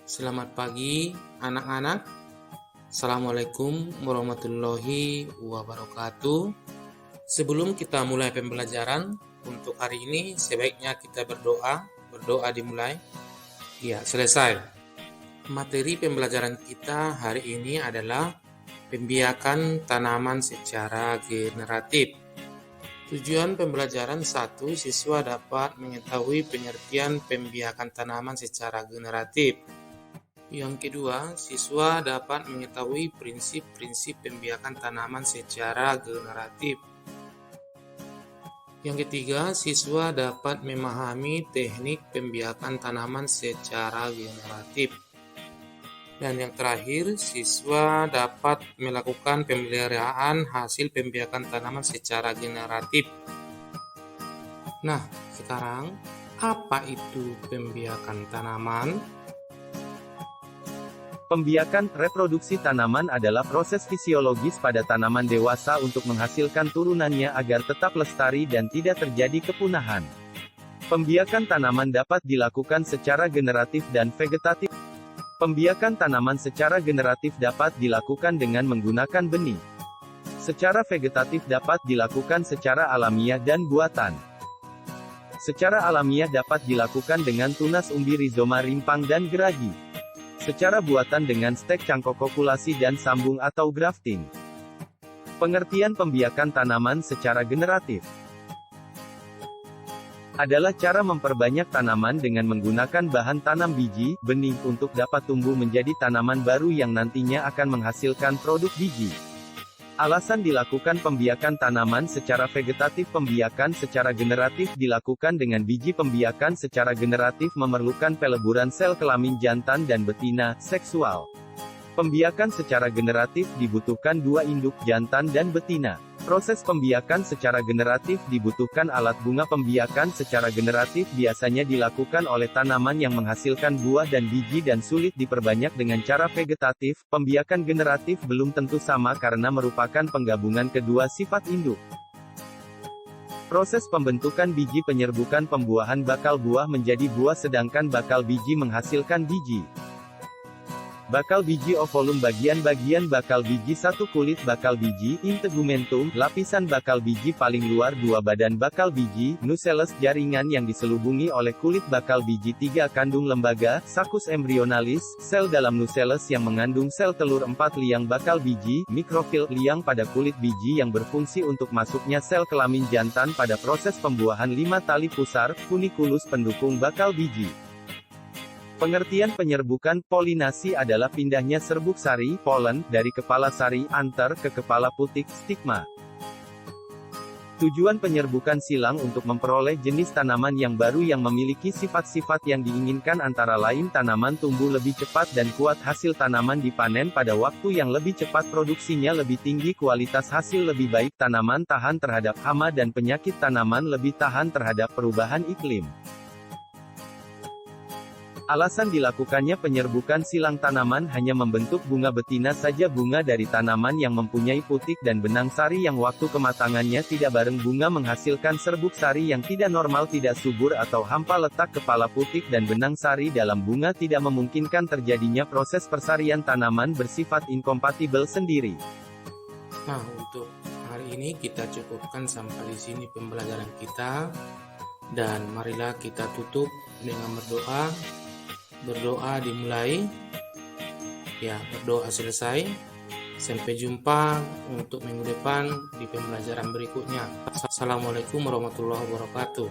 Selamat pagi anak-anak. Assalamualaikum warahmatullahi wabarakatuh. Sebelum kita mulai pembelajaran untuk hari ini, sebaiknya kita berdoa. Berdoa dimulai. Ya, selesai. Materi pembelajaran kita hari ini adalah pembiakan tanaman secara generatif. Tujuan pembelajaran 1, siswa dapat mengetahui pengertian pembiakan tanaman secara generatif. Yang kedua, siswa dapat mengetahui prinsip-prinsip pembiakan tanaman secara generatif. Yang ketiga, siswa dapat memahami teknik pembiakan tanaman secara generatif. Dan yang terakhir, siswa dapat melakukan pemeliharaan hasil pembiakan tanaman secara generatif. Nah, sekarang apa itu pembiakan tanaman? Pembiakan reproduksi tanaman adalah proses fisiologis pada tanaman dewasa untuk menghasilkan turunannya agar tetap lestari dan tidak terjadi kepunahan. Pembiakan tanaman dapat dilakukan secara generatif dan vegetatif. Pembiakan tanaman secara generatif dapat dilakukan dengan menggunakan benih. Secara vegetatif dapat dilakukan secara alamiah dan buatan. Secara alamiah dapat dilakukan dengan tunas umbi rizoma rimpang dan geragi. Secara buatan dengan stek cangkok kokulasi dan sambung atau grafting. Pengertian pembiakan tanaman secara generatif adalah cara memperbanyak tanaman dengan menggunakan bahan tanam biji, benih untuk dapat tumbuh menjadi tanaman baru yang nantinya akan menghasilkan produk biji. Alasan dilakukan pembiakan tanaman secara vegetatif. Pembiakan secara generatif dilakukan dengan biji. Pembiakan secara generatif memerlukan peleburan sel kelamin jantan dan betina, seksual. Pembiakan secara generatif dibutuhkan dua induk, jantan dan betina. Proses pembiakan secara generatif dibutuhkan alat bunga. Pembiakan secara generatif biasanya dilakukan oleh tanaman yang menghasilkan buah dan biji dan sulit diperbanyak dengan cara vegetatif. Pembiakan generatif belum tentu sama karena merupakan penggabungan kedua sifat induk. Proses pembentukan biji penyerbukan pembuahan bakal buah menjadi buah sedangkan bakal biji menghasilkan biji. Bakal biji ovolum bagian-bagian bakal biji 1 kulit bakal biji, integumentum, lapisan bakal biji paling luar 2 badan bakal biji, nucellus jaringan yang diselubungi oleh kulit bakal biji 3 kandung lembaga, sakus embryonalis, sel dalam nucellus yang mengandung sel telur 4 liang bakal biji, mikrofil, liang pada kulit biji yang berfungsi untuk masuknya sel kelamin jantan pada proses pembuahan 5 tali pusar, funikulus pendukung bakal biji. Pengertian penyerbukan polinasi adalah pindahnya serbuk sari, polen, dari kepala sari, anter, ke kepala putik, stigma. Tujuan penyerbukan silang untuk memperoleh jenis tanaman yang baru yang memiliki sifat-sifat yang diinginkan antara lain tanaman tumbuh lebih cepat dan kuat, hasil tanaman dipanen pada waktu yang lebih cepat, produksinya lebih tinggi, kualitas hasil lebih baik, tanaman tahan terhadap hama dan penyakit, tanaman lebih tahan terhadap perubahan iklim. Alasan dilakukannya penyerbukan silang tanaman hanya membentuk bunga betina saja. Bunga dari tanaman yang mempunyai putik dan benang sari yang waktu kematangannya tidak bareng bunga menghasilkan serbuk sari yang tidak normal, tidak subur atau hampa. Letak kepala putik dan benang sari dalam bunga tidak memungkinkan terjadinya proses persarian, tanaman bersifat inkompatibel sendiri. Nah, untuk hari ini kita cukupkan sampai di sini pembelajaran kita. Dan marilah kita tutup dengan berdoa. Berdoa dimulai. Ya, berdoa selesai. Sampai jumpa untuk minggu depan di pembelajaran berikutnya. Assalamualaikum warahmatullahi wabarakatuh.